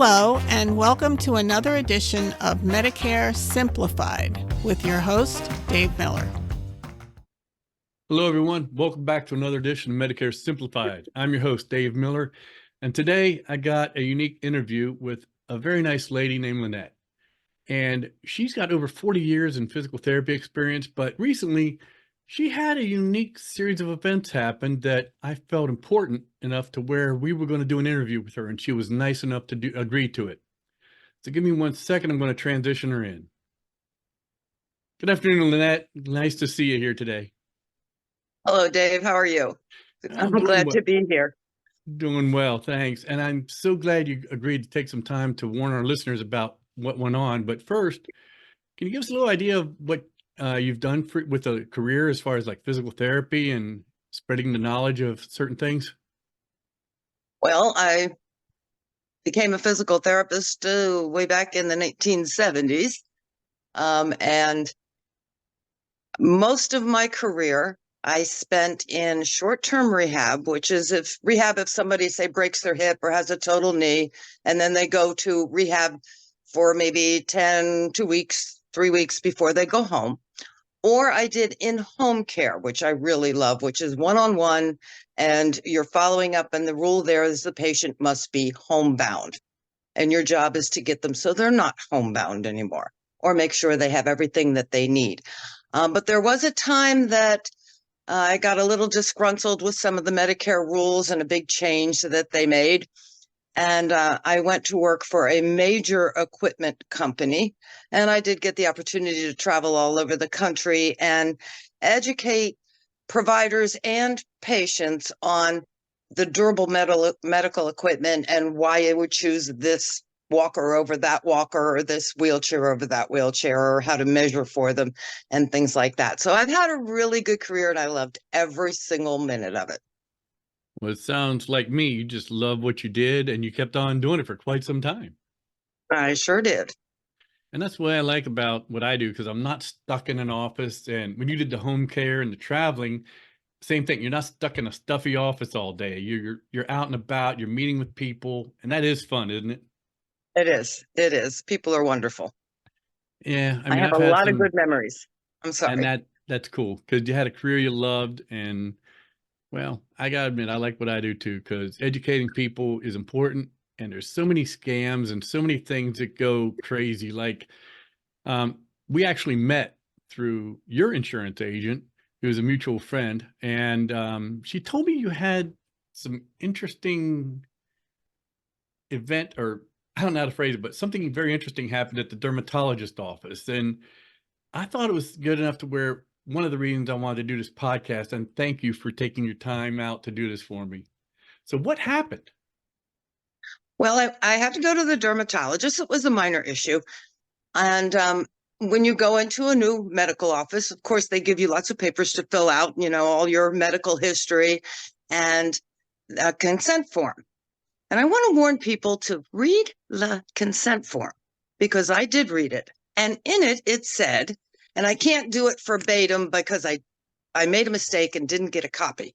Hello, and welcome to another edition of Medicare Simplified with your host, Dave Miller. Hello, everyone. Welcome back to another edition of Medicare Simplified. I'm your host, Dave Miller, and today I got a unique interview with a very nice lady named Lynette. And she's got over 40 years in physical therapy experience, but recently she had a unique series of events happen that I felt important enough to where we were going to do an interview with her, and she was nice enough to agree to it. So give me 1 second. I'm going to transition her in. Good afternoon, Lynette. Nice to see you here today. Hello, Dave. How are you? I'm glad to be here. Doing well, thanks. And I'm so glad you agreed to take some time to warn our listeners about what went on. But first, can you give us a little idea of what you've done with a career as far as like physical therapy and spreading the knowledge of certain things? Well, I became a physical therapist way back in the 1970s. And most of my career I spent in short-term rehab, which is if somebody, say, breaks their hip or has a total knee, and then they go to rehab for maybe 2 weeks, 3 weeks before they go home. Or I did in-home care, which I really love, which is one-on-one, and you're following up, and the rule there is the patient must be homebound. And your job is to get them so they're not homebound anymore, or make sure they have everything that they need. But there was a time that I got a little disgruntled with some of the Medicare rules and a big change that they made. And I went to work for a major equipment company. And I did get the opportunity to travel all over the country and educate providers and patients on the durable medical equipment and why I would choose this walker over that walker or this wheelchair over that wheelchair, or how to measure for them and things like that. So I've had a really good career and I loved every single minute of it. Well, it sounds like me. You just love what you did and you kept on doing it for quite some time. I sure did. And that's what I like about what I do, because I'm not stuck in an office. And when you did the home care and the traveling, same thing. You're not stuck in a stuffy office all day. You're out and about, you're meeting with people, and that is fun, isn't it? It is. It is. People are wonderful. Yeah, I I mean, have I've a had lot of some, good memories. I'm and sorry. that's cool because you had a career you loved, and well, I gotta admit, I like what I do too, because educating people is important, and there's so many scams and so many things that go crazy. Like, we actually met through your insurance agent, who was a mutual friend, and she told me you had some interesting event, or I don't know how to phrase it, but something very interesting happened at the dermatologist office. And I thought it was good enough to where one of the reasons I wanted to do this podcast, and thank you for taking your time out to do this for me. So what happened? Well, I had to go to the dermatologist. It was a minor issue. And when you go into a new medical office, of course, they give you lots of papers to fill out, all your medical history and a consent form. And I want to warn people to read the consent form, because I did read it. And in it, it said, and I can't do it verbatim because I made a mistake and didn't get a copy,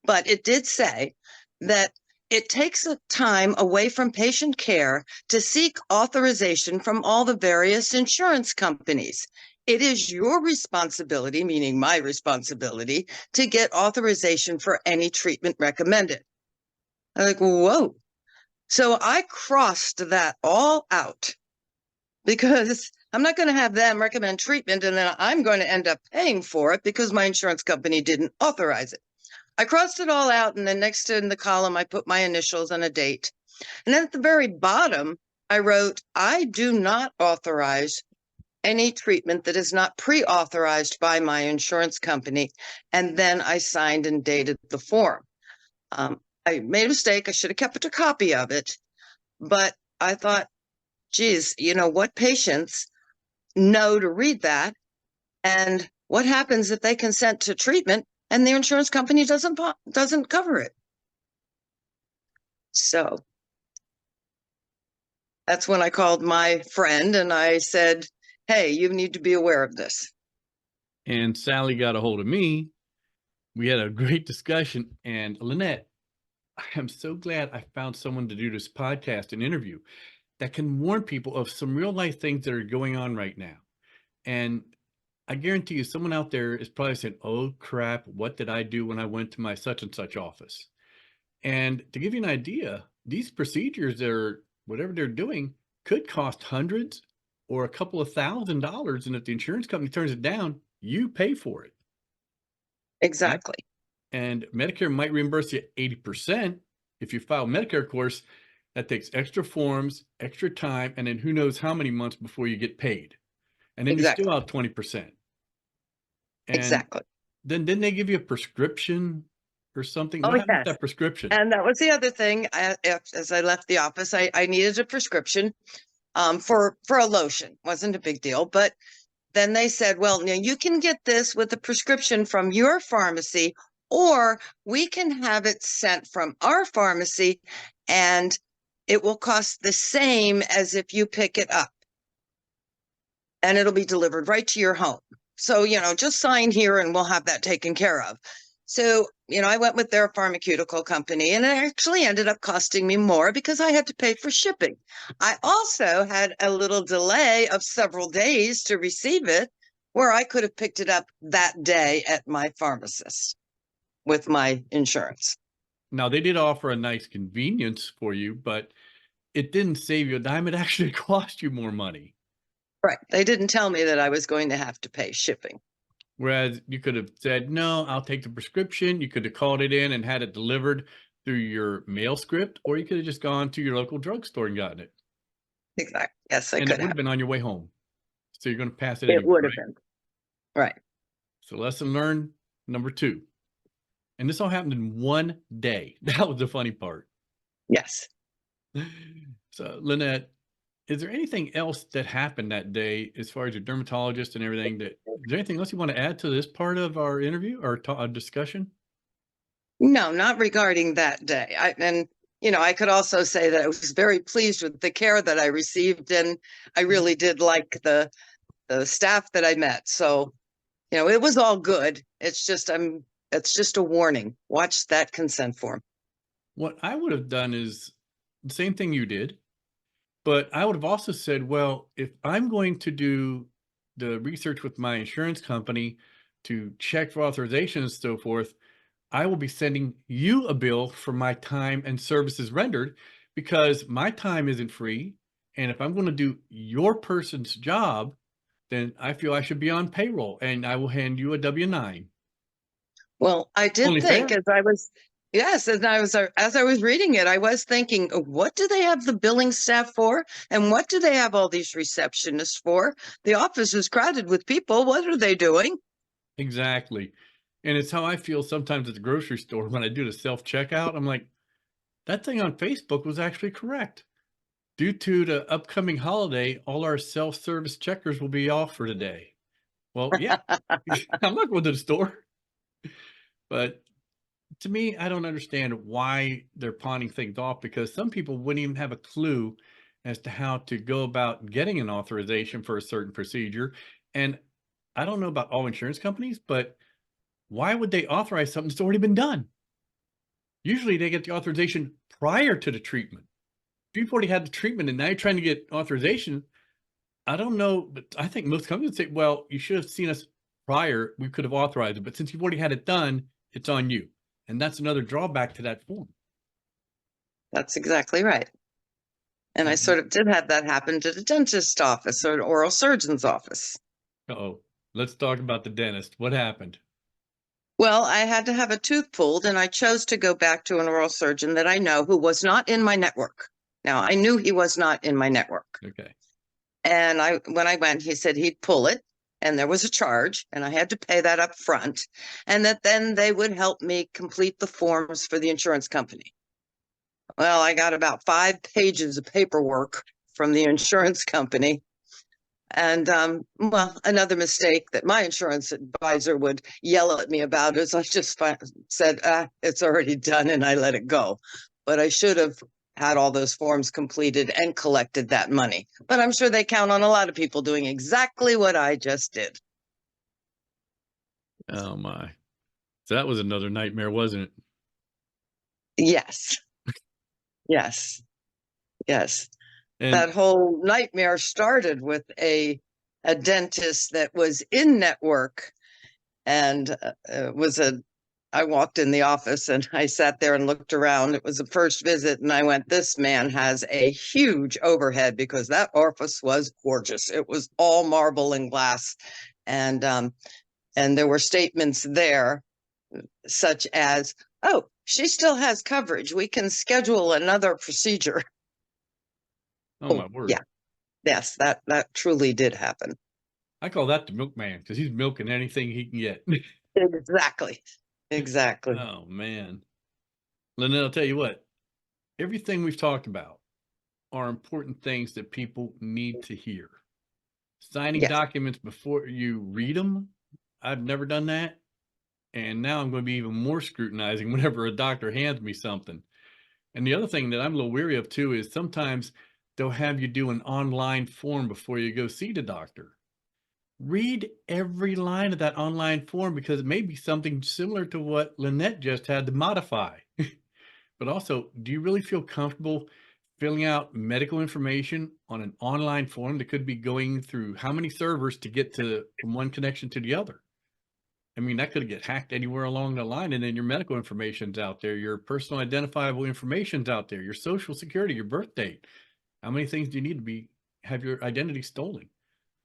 but it did say that it takes a time away from patient care to seek authorization from all the various insurance companies. It is your responsibility, meaning my responsibility, to get authorization for any treatment recommended. I'm like, whoa. So I crossed that all out, because I'm not going to have them recommend treatment and then I'm going to end up paying for it because my insurance company didn't authorize it. I crossed it all out, and then next in the column, I put my initials and a date. And then at the very bottom, I wrote, I do not authorize any treatment that is not pre-authorized by my insurance company. And then I signed and dated the form. I made a mistake. I should have kept a copy of it. But I thought, geez, what patients know to read that? And what happens if they consent to treatment and the insurance company doesn't cover it? So that's when I called my friend and I said, hey, you need to be aware of this. And Sally got a hold of me. We had a great discussion. And Lynette, I am so glad I found someone to do this podcast and interview. that can warn people of some real life things that are going on right now. And I guarantee you someone out there is probably saying, oh crap, what did I do when I went to my such and such office? And to give you an idea, these procedures that are whatever they're doing could cost hundreds or a couple of $1,000s. And if the insurance company turns it down, you pay for it. Exactly. And Medicare might reimburse you 80%. If you file Medicare, of course, that takes extra forms, extra time, and then who knows how many months before you get paid. And then you're Exactly. still out 20%. And Exactly. then didn't they give you a prescription or something? Oh, What happened with yes. that prescription? And that was the other thing. As I left the office, I needed a prescription for a lotion. Wasn't a big deal, but then they said, well, now you can get this with a prescription from your pharmacy, or we can have it sent from our pharmacy and it will cost the same as if you pick it up. And it'll be delivered right to your home. So, just sign here and we'll have that taken care of. So, I went with their pharmaceutical company, and it actually ended up costing me more because I had to pay for shipping. I also had a little delay of several days to receive it, where I could have picked it up that day at my pharmacist with my insurance. Now, they did offer a nice convenience for you, but it didn't save you a dime. It actually cost you more money. Right. They didn't tell me that I was going to have to pay shipping. Whereas you could have said, no, I'll take the prescription. You could have called it in and had it delivered through your mail script, or you could have just gone to your local drugstore and gotten it. Exactly. Yes, I And could it would have. have been on your way home. So you're going to pass it It anyway, would have right? been. Right. So lesson learned number 2. And this all happened in one day. That was the funny part. Yes. So Lynette, is there anything else that happened that day as far as your dermatologist and everything? Is there anything else you want to add to this part of our interview or discussion? No, not regarding that day. I could also say that I was very pleased with the care that I received, and I really did like the staff that I met. So, it was all good. It's just a warning. Watch that consent form. What I would have done is the same thing you did, but I would have also said, well, if I'm going to do the research with my insurance company to check for authorization and so forth, I will be sending you a bill for my time and services rendered, because my time isn't free. And if I'm going to do your person's job, then I feel I should be on payroll, and I will hand you a W-9. Well, I did Only think fair. as I was reading it, I was thinking, what do they have the billing staff for? And what do they have all these receptionists for? The office is crowded with people. What are they doing? Exactly. And it's how I feel sometimes at the grocery store when I do the self-checkout. I'm like, that thing on Facebook was actually correct. Due to the upcoming holiday, all our self-service checkers will be off for today. Well, yeah, I'm not going to the store. But to me, I don't understand why they're pawning things off, because some people wouldn't even have a clue as to how to go about getting an authorization for a certain procedure. And I don't know about all insurance companies, but why would they authorize something that's already been done? Usually they get the authorization prior to the treatment. If you've already had the treatment and now you're trying to get authorization, I don't know, but I think most companies say, well, you should have seen us prior. We could have authorized it, but since you've already had it done, it's on you. And that's another drawback to that form. That's exactly right. And I sort of did have that happen to the dentist's office or an oral surgeon's office. Uh-oh. Let's talk about the dentist. What happened? Well, I had to have a tooth pulled, and I chose to go back to an oral surgeon that I know who was not in my network. Now, I knew he was not in my network. Okay. And when I went, he said he'd pull it, and there was a charge, and I had to pay that up front, and that then they would help me complete the forms for the insurance company. Well, I got about 5 pages of paperwork from the insurance company. And another mistake that my insurance advisor would yell at me about is I just said, it's already done, and I let it go. But I should have had all those forms completed and collected that money. But I'm sure they count on a lot of people doing exactly what I just did. Oh my. So that was another nightmare, wasn't it? Yes. Yes. Yes. And That whole nightmare started with a dentist that was in network, and I walked in the office and I sat there and looked around. It was the first visit, and I went, this man has a huge overhead, because that office was gorgeous. It was all marble and glass. And there were statements there such as, oh, she still has coverage. We can schedule another procedure. oh my word. Yeah. Yes, that truly did happen. I call that the milkman, because he's milking anything he can get. Exactly. Exactly. Oh man. Lynette, I'll tell you what, everything we've talked about are important things that people need to hear. Signing Yes. documents before you read them, I've never done that. And now I'm going to be even more scrutinizing whenever a doctor hands me something. And the other thing that I'm a little weary of too is sometimes they'll have you do an online form before you go see the doctor. Read every line of that online form, because it may be something similar to what Lynette just had to modify. But also, do you really feel comfortable filling out medical information on an online form that could be going through how many servers to get to from one connection to the other? I mean, that could get hacked anywhere along the line, and then your medical information's out there, your personal identifiable information's out there, your social security, your birth date. How many things do you need to have your identity stolen?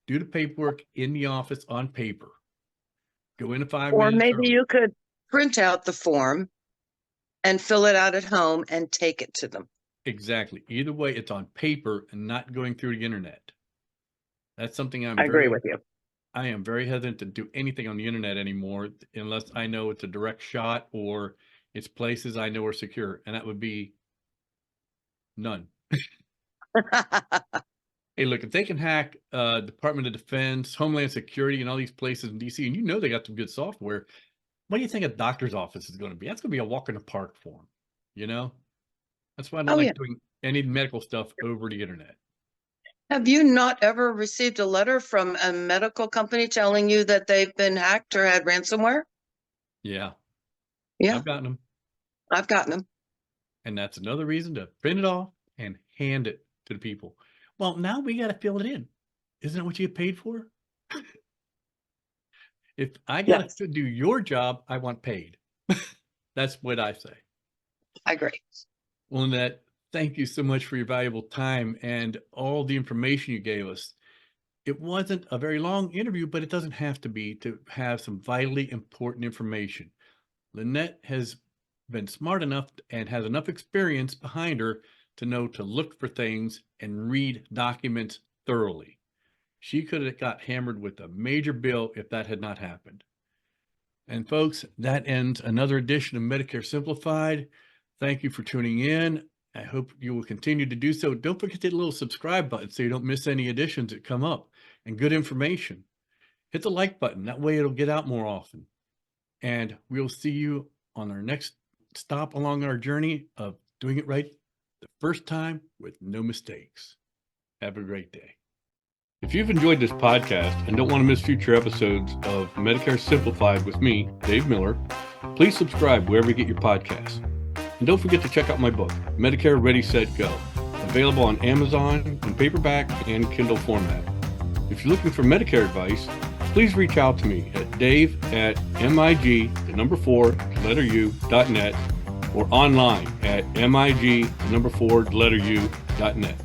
Do the paperwork in the office on paper. Go in 5 Or minutes. maybe early. you could print out the form and fill it out at home and take it to them. Exactly. Either way, it's on paper and not going through the internet. That's something I agree with you. I am very hesitant to do anything on the internet anymore unless I know it's a direct shot or it's places I know are secure, and that would be none. Hey, look, if they can hack Department of Defense, Homeland Security, and all these places in DC, and you know they got some good software, what do you think a doctor's office is going to be? That's going to be a walk in the park for them, you know? That's why I don't like doing any medical stuff over the internet. Have you not ever received a letter from a medical company telling you that they've been hacked or had ransomware? Yeah. Yeah, I've gotten them. I've gotten them. And that's another reason to print it off and hand it to the people. Well, now we got to fill it in. Isn't that what you get paid for? If I got to do your job, I want paid. That's what I say. I agree. Well, Lynette, thank you so much for your valuable time and all the information you gave us. It wasn't a very long interview, but it doesn't have to be to have some vitally important information. Lynette has been smart enough and has enough experience behind her to know to look for things and read documents thoroughly. She could have got hammered with a major bill if that had not happened. And folks, that ends another edition of Medicare Simplified. Thank you for tuning in. I hope you will continue to do so. Don't forget to hit the little subscribe button so you don't miss any editions that come up and good information. Hit the like button. That way it'll get out more often. And we'll see you on our next stop along our journey of doing it right the first time with no mistakes. Have a great day. If you've enjoyed this podcast and don't want to miss future episodes of Medicare Simplified with me, Dave Miller, please subscribe wherever you get your podcasts. And don't forget to check out my book, Medicare Ready, Set, Go, available on Amazon in paperback and Kindle format. If you're looking for Medicare advice, please reach out to me at dave@mig4u.net or online at mig4u.net.